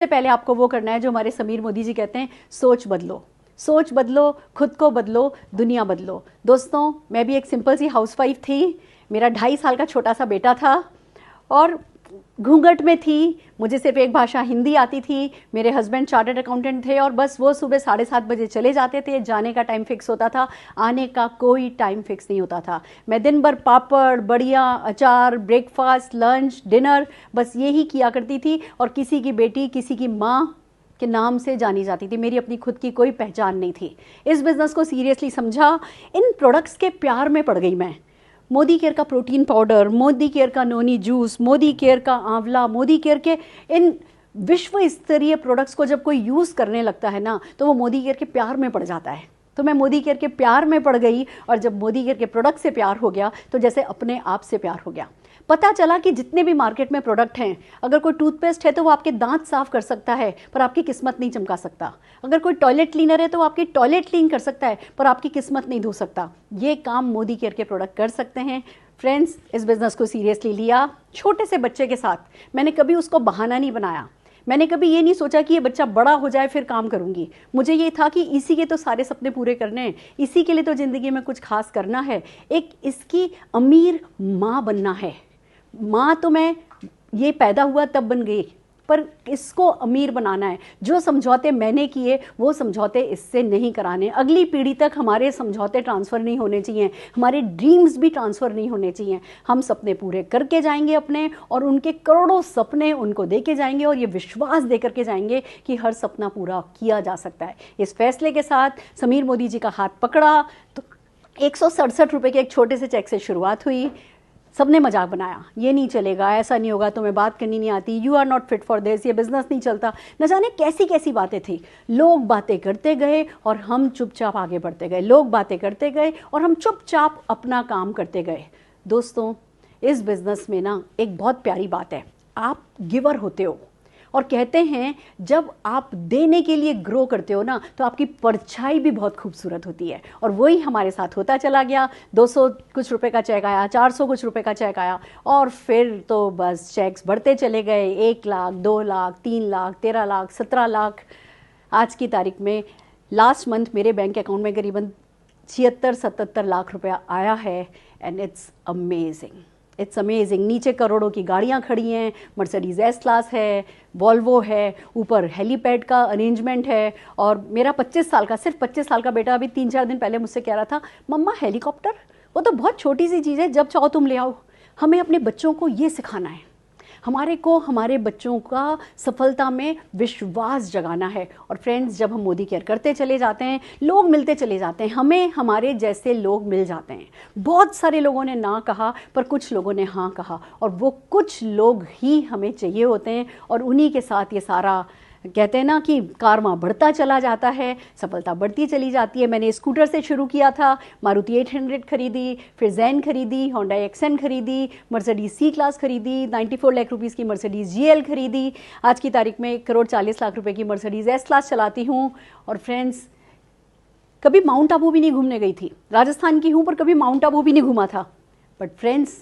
पहले आपको वो करना है जो हमारे समीर मोदी जी कहते हैं, सोच बदलो। सोच बदलो, खुद को बदलो, दुनिया बदलो। दोस्तों, मैं भी एक सिंपल सी हाउसवाइफ थी। मेरा 2.5 साल का छोटा सा बेटा था और घूंघट में थी। मुझे सिर्फ एक भाषा हिंदी आती थी। मेरे हस्बैंड चार्टर्ड अकाउंटेंट थे और बस वो सुबह 7:30 बजे चले जाते थे। जाने का टाइम फिक्स होता था, आने का कोई टाइम फिक्स नहीं होता था। मैं दिन भर पापड़, बड़िया, अचार, ब्रेकफास्ट, लंच, डिनर, बस यही किया करती थी। और किसी की बेटी, किसी की माँ के नाम से जानी जाती थी। मेरी अपनी खुद की कोई पहचान नहीं थी। इस बिज़नेस को सीरियसली समझा, इन प्रोडक्ट्स के प्यार में पड़ गई मैं। मोदी केयर का प्रोटीन पाउडर, मोदी केयर का नोनी जूस, मोदी केयर का आंवला, मोदी केयर के इन विश्व स्तरीय प्रोडक्ट्स को जब कोई यूज़ करने लगता है ना, तो वो मोदी केयर के प्यार में पड़ जाता है। तो मैं मोदी केयर के प्यार में पड़ गई और जब मोदी केयर के प्रोडक्ट से प्यार हो गया तो जैसे अपने आप से प्यार हो गया। पता चला कि जितने भी मार्केट में प्रोडक्ट हैं, अगर कोई टूथपेस्ट है तो वो आपके दांत साफ कर सकता है पर आपकी किस्मत नहीं चमका सकता। अगर कोई टॉयलेट क्लीनर है तो वो आपकी टॉयलेट क्लीन कर सकता है पर आपकी किस्मत नहीं धो सकता। ये काम मोदी केयर के प्रोडक्ट कर सकते हैं। फ्रेंड्स, इस बिज़नेस को सीरियसली लिया। छोटे से बच्चे के साथ मैंने कभी उसको बहाना नहीं बनाया। मैंने कभी ये नहीं सोचा कि ये बच्चा बड़ा हो जाए फिर काम करूंगी। मुझे ये था कि इसी के तो सारे सपने पूरे करने हैं, इसी के लिए तो ज़िंदगी में कुछ खास करना है। एक इसकी अमीर माँ बनना है। माँ तो मैं ये पैदा हुआ तब बन गई, पर इसको अमीर बनाना है। जो समझौते मैंने किए वो समझौते इससे नहीं कराने। अगली पीढ़ी तक हमारे समझौते ट्रांसफ़र नहीं होने चाहिए, हमारे ड्रीम्स भी ट्रांसफ़र नहीं होने चाहिए। हम सपने पूरे करके जाएंगे अपने, और उनके करोड़ों सपने उनको दे के जाएंगे और ये विश्वास दे करके जाएंगे कि हर सपना पूरा किया जा सकता है। इस फैसले के साथ समीर मोदी जी का हाथ पकड़ा तो 167 रुपये के एक छोटे से चेक से शुरुआत हुई। सबने मजाक बनाया, ये नहीं चलेगा, ऐसा नहीं होगा, तुम्हें बात करनी नहीं आती, you are not fit for this, ये बिजनेस नहीं चलता। न जाने कैसी कैसी बातें थी। लोग बातें करते गए और हम चुपचाप आगे बढ़ते गए। लोग बातें करते गए और हम चुपचाप अपना काम करते गए। दोस्तों, इस बिजनेस में ना एक बहुत प्यारी बात है, आप गिवर होते हो। और कहते हैं जब आप देने के लिए ग्रो करते हो ना, तो आपकी परछाई भी बहुत खूबसूरत होती है। और वही हमारे साथ होता चला गया। 200 कुछ रुपए का चेक आया, 400 कुछ रुपए का चेक आया, और फिर तो बस चेक्स बढ़ते चले गए। 1 लाख, 2 लाख, 3 लाख, 13 लाख, 17 लाख। आज की तारीख में लास्ट मंथ मेरे बैंक अकाउंट में करीबन 76-77 लाख रुपया आया है। And it's amazing, it's amazing. नीचे करोड़ों की गाड़ियाँ खड़ी हैं, मर्सिडीज़ एस क्लास है, वॉल्वो है, ऊपर हेलीपैड का अरेंजमेंट है। और मेरा 25 साल का, सिर्फ 25 साल का बेटा अभी 3-4 दिन पहले मुझसे कह रहा था, मम्मा हेलीकॉप्टर वो तो बहुत छोटी सी चीज़ है, जब चाहो तुम ले आओ। हमें अपने बच्चों को ये सिखाना है, हमारे को हमारे बच्चों का सफलता में विश्वास जगाना है। और फ्रेंड्स, जब हम मोदी केयर करते चले जाते हैं, लोग मिलते चले जाते हैं, हमें हमारे जैसे लोग मिल जाते हैं। बहुत सारे लोगों ने ना कहा पर कुछ लोगों ने हाँ कहा, और वो कुछ लोग ही हमें चाहिए होते हैं। और उन्हीं के साथ ये सारा, कहते हैं ना कि कारवां बढ़ता चला जाता है, सफलता बढ़ती चली जाती है। मैंने स्कूटर से शुरू किया था, मारुति 800 खरीदी, फिर जैन खरीदी, होंडा एक्सन खरीदी, मर्सिडीज सी क्लास खरीदी, 94 लाख रुपीज़ की मर्सिडीज GL खरीदी। आज की तारीख में 1,40,00,000 रुपए की मर्सिडीज S क्लास चलाती हूँ। और फ्रेंड्स, कभी माउंट आबू भी नहीं घूमने गई थी। राजस्थान की हूँ पर कभी माउंट आबू भी नहीं घूमा था। बट फ्रेंड्स,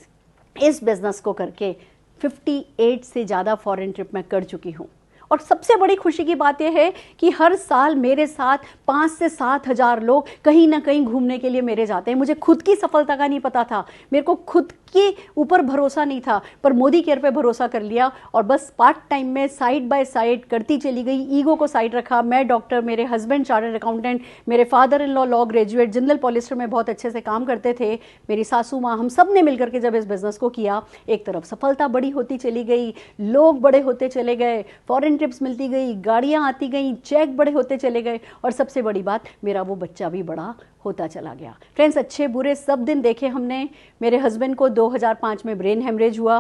इस बिज़नेस को करके 58 से ज़्यादा फॉरेन ट्रिप मैं कर चुकी हूँ। और सबसे बड़ी खुशी की बात यह है कि हर साल मेरे साथ 5 से 7 हज़ार लोग कहीं ना कहीं घूमने के लिए मेरे जाते हैं। मुझे खुद की सफलता का नहीं पता था, मेरे को खुद के ऊपर भरोसा नहीं था, पर मोदी केयर पे भरोसा कर लिया और बस पार्ट टाइम में साइड बाय साइड करती चली गई। ईगो को साइड रखा। मैं डॉक्टर, मेरे हस्बैंड चार्टर्ड अकाउंटेंट, मेरे father in law graduate, Jindal polyester में बहुत अच्छे से काम करते थे, मेरी सासू माँ, हम सब ने मिलकर के जब इस बिज़नेस को किया, एक तरफ सफलता बड़ी होती चली गई, लोग बड़े होते चले गए, फॉरेन ट्रिप्स मिलती गई, गाड़ियाँ आती गई, चेक बड़े होते चले गए, और सबसे बड़ी बात, मेरा वो बच्चा भी बड़ा होता चला गया। फ्रेंड्स, अच्छे बुरे सब दिन देखे हमने। मेरे हस्बैंड को 2005 में ब्रेन हेमरेज हुआ।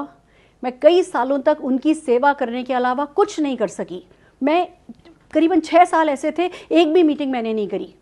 मैं कई सालों तक उनकी सेवा करने के अलावा कुछ नहीं कर सकी। मैं करीबन 6 साल ऐसे थे, एक भी मीटिंग मैंने नहीं करी।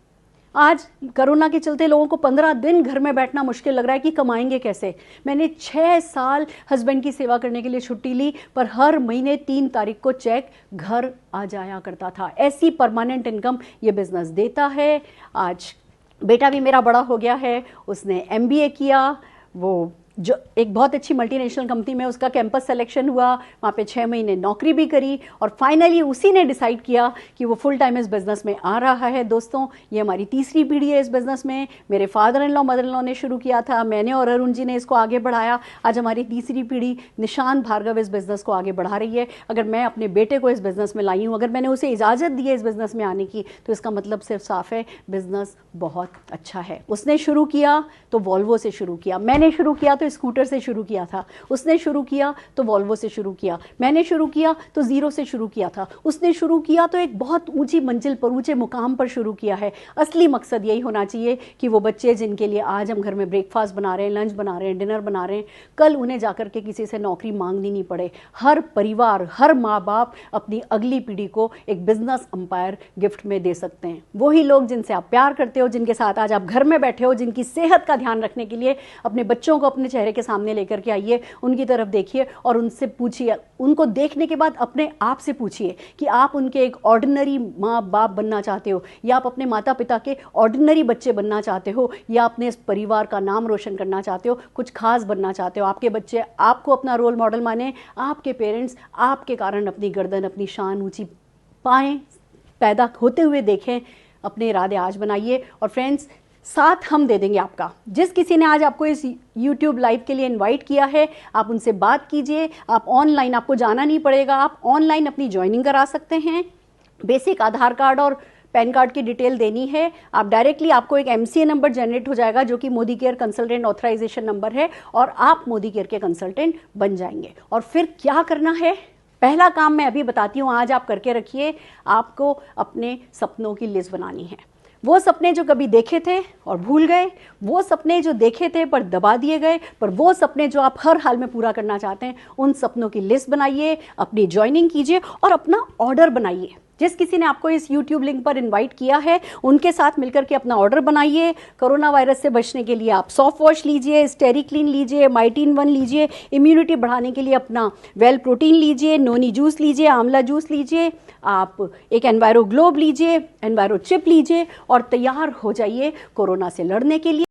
आज कोरोना के चलते लोगों को 15 दिन घर में बैठना मुश्किल लग रहा है कि कमाएंगे कैसे। मैंने 6 साल हस्बैंड की सेवा करने के लिए छुट्टी ली, पर हर महीने 3 तारीख को चेक घर आ जाया करता था। ऐसी परमानेंट इनकम ये बिज़नेस देता है। आज बेटा भी मेरा बड़ा हो गया है, उसने MBA किया, वो जो एक बहुत अच्छी मल्टीनेशनल कंपनी में उसका कैंपस सिलेक्शन हुआ, वहाँ पे 6 महीने नौकरी भी करी और फाइनली उसी ने डिसाइड किया कि वो फुल टाइम इस बिज़नेस में आ रहा है। दोस्तों, ये हमारी तीसरी पीढ़ी है इस बिज़नेस में। मेरे father in law mother in law ने शुरू किया था, मैंने और अरुण जी ने इसको आगे बढ़ाया। आज हमारी तीसरी पीढ़ी निशान भार्गव इस बिज़नेस को आगे बढ़ा रही है। अगर मैं अपने बेटे को इस बिज़नेस में लाई हूँ, अगर मैंने उसे इजाज़त दी है इस बिज़नेस में आने की, तो इसका मतलब सिर्फ साफ है, बिज़नेस बहुत अच्छा है। उसने शुरू किया तो वॉल्वो से शुरू किया, मैंने शुरू किया तो स्कूटर से शुरू किया था, उसने शुरू किया तो वॉल्वो से शुरू किया, मैंने शुरू किया तो ज़ीरो से शुरू किया था, उसने शुरू किया तो एक बहुत ऊंची मंजिल पर, ऊंचे मुकाम पर शुरू किया है। असली मकसद यही होना चाहिए कि वो बच्चे जिनके लिए आज हम घर में ब्रेकफास्ट बना रहे हैं, लंच बना रहे हैं, डिनर बना रहे हैं, कल उन्हें जाकर के किसी से नौकरी मांगनी नहीं पड़े। हर परिवार, हर माँ बाप अपनी अगली पीढ़ी को एक बिजनेस अंपायर गिफ्ट में दे सकते हैं। वही लोग जिनसे आप प्यार करते हो, जिनके साथ आज आप घर में बैठे हो, जिनकी सेहत का ध्यान रखने के लिए अपने बच्चों को अपने चेहरे के सामने लेकर के आइए, उनकी तरफ देखिए और उनसे पूछिए, उनको देखने के बाद अपने आप से पूछिए कि आप उनके एक ऑर्डिनरी माँ बाप बनना चाहते हो, या आप अपने माता पिता के ऑर्डिनरी बच्चे बनना चाहते हो, या अपने इस परिवार का नाम रोशन करना चाहते हो, कुछ खास बनना चाहते हो। आपके बच्चे आपको अपना रोल मॉडल माने, आपके पेरेंट्स आपके कारण अपनी गर्दन, अपनी शान ऊंची पाएं, पैदा होते हुए देखें। अपने इरादे आज बनाइए और फ्रेंड्स, साथ हम दे देंगे आपका। जिस किसी ने आज आपको इस YouTube लाइव के लिए इनवाइट किया है, आप उनसे बात कीजिए। आप ऑनलाइन, आपको जाना नहीं पड़ेगा, आप ऑनलाइन अपनी ज्वाइनिंग करा सकते हैं। बेसिक आधार कार्ड और पैन कार्ड की डिटेल देनी है। आप डायरेक्टली, आपको एक MCA नंबर जनरेट हो जाएगा जो कि Modi care consultant authorisation number है, और आप मोदी केयर के कंसल्टेंट बन जाएंगे। और फिर क्या करना है, पहला काम मैं अभी बताती हूँ, आज आप करके रखिए। आपको अपने सपनों की लिस्ट बनानी है। वो सपने जो कभी देखे थे और भूल गए, वो सपने जो देखे थे पर दबा दिए गए, पर वो सपने जो आप हर हाल में पूरा करना चाहते हैं, उन सपनों की लिस्ट बनाइए, अपनी ज्वाइनिंग कीजिए और अपना ऑर्डर बनाइए। जिस किसी ने आपको इस YouTube लिंक पर इनवाइट किया है, उनके साथ मिलकर के अपना ऑर्डर बनाइए। कोरोना वायरस से बचने के लिए आप सॉफ्ट वॉश लीजिए, स्टेरिक्लीन लीजिए, माइटीन 1 लीजिए, इम्यूनिटी बढ़ाने के लिए अपना वेल प्रोटीन लीजिए, नोनी जूस लीजिए, आंवला जूस लीजिए, आप एक एनवायरो ग्लोब लीजिए, एनवायरो चिप लीजिए और तैयार हो जाइए कोरोना से लड़ने के लिए।